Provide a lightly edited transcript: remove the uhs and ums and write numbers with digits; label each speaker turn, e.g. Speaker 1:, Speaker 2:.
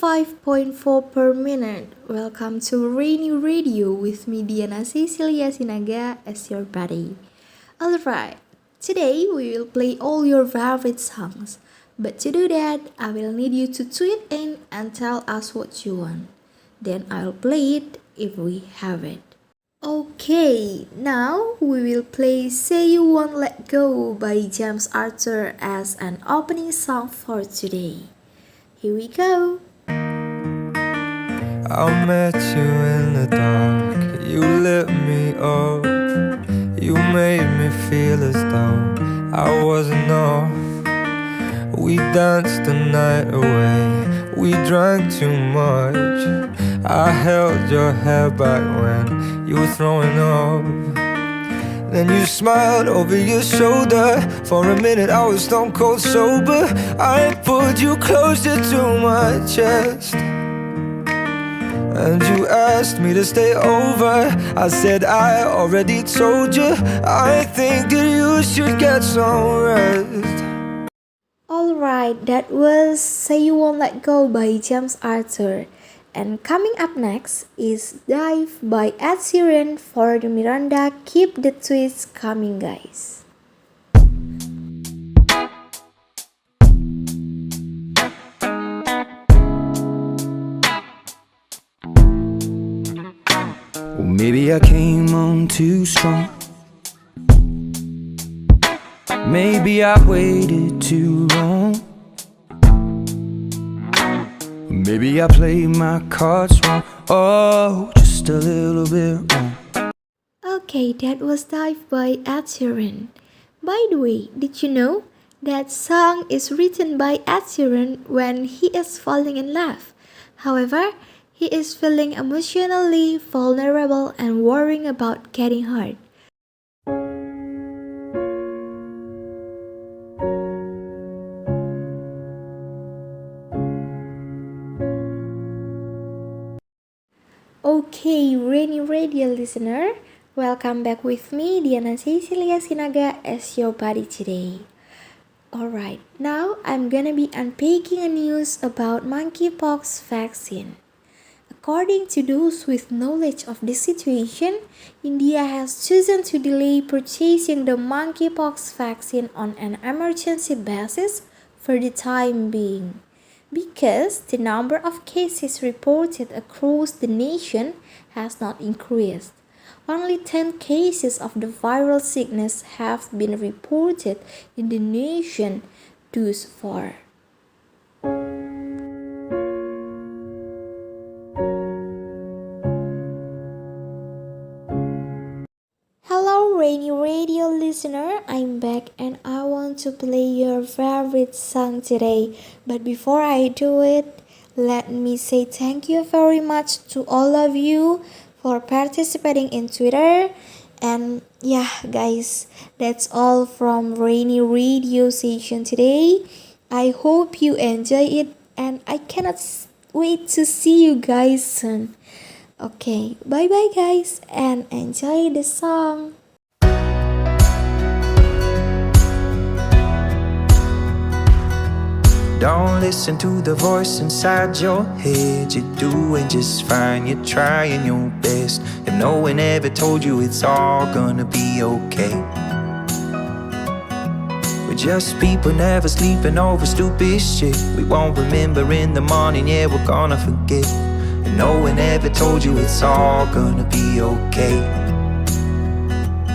Speaker 1: 95.4 per minute. Welcome to Arini Radio with me Diana Caecilia Sinaga as your buddy. Alright, today we will play all your favorite songs. But to do that, I will need you to tweet in and tell us what you want. Then I'll play it if we have it. Okay, now we will play Say You Won't Let Go by James Arthur as an opening song for today. Here we go.
Speaker 2: I met you in the dark, you lit me up. You made me feel as though I wasn't enough. We danced the night away, we drank too much. I held your hair back when you were throwing up. Then you smiled over your shoulder. For a minute I was stone cold sober. I pulled you closer to my chest, and you asked me to stay over. I said I already told you, I think that you should get some rest.
Speaker 1: Alright, that was Say You Won't Let Go by James Arthur. And coming up next is Dive by Ed Sheeran for the Miranda. Keep the tweets coming, guys.
Speaker 2: Well, maybe I came on too strong. Maybe I waited too long. Maybe I played my cards wrong. Oh, just a little bit wrong.
Speaker 1: Okay, that was Dive by Ed Sheeran. By the way, did you know that song is written by Ed Sheeran when he is falling in love? However, he is feeling emotionally vulnerable and worrying about getting hurt. Okay, Rainy Radio listener, welcome back with me, Diana Caecilia Sinaga, as your buddy today. Alright, now I'm gonna be unpacking a news about monkeypox vaccine. According to those with knowledge of the situation, India has chosen to delay purchasing the monkeypox vaccine on an emergency basis for the time being, because the number of cases reported across the nation has not increased. Only 10 cases of the viral sickness have been reported in the nation thus far. Hello Rainy Radio listener, I'm back and I want to play your favorite song today. But before I do it, let me say thank you very much to all of you for participating in Twitter. And yeah guys, that's all from Rainy Radio session today. I hope you enjoy it and I cannot wait to see you guys soon. Okay, bye bye guys and enjoy the song.
Speaker 2: Don't listen to the voice inside your head. You're doing just fine, you're trying your best. If no one ever told you it's all gonna be okay. We're just people never sleeping over stupid shit. We won't remember in the morning, yeah, we're gonna forget. And no one ever told you it's all gonna be okay.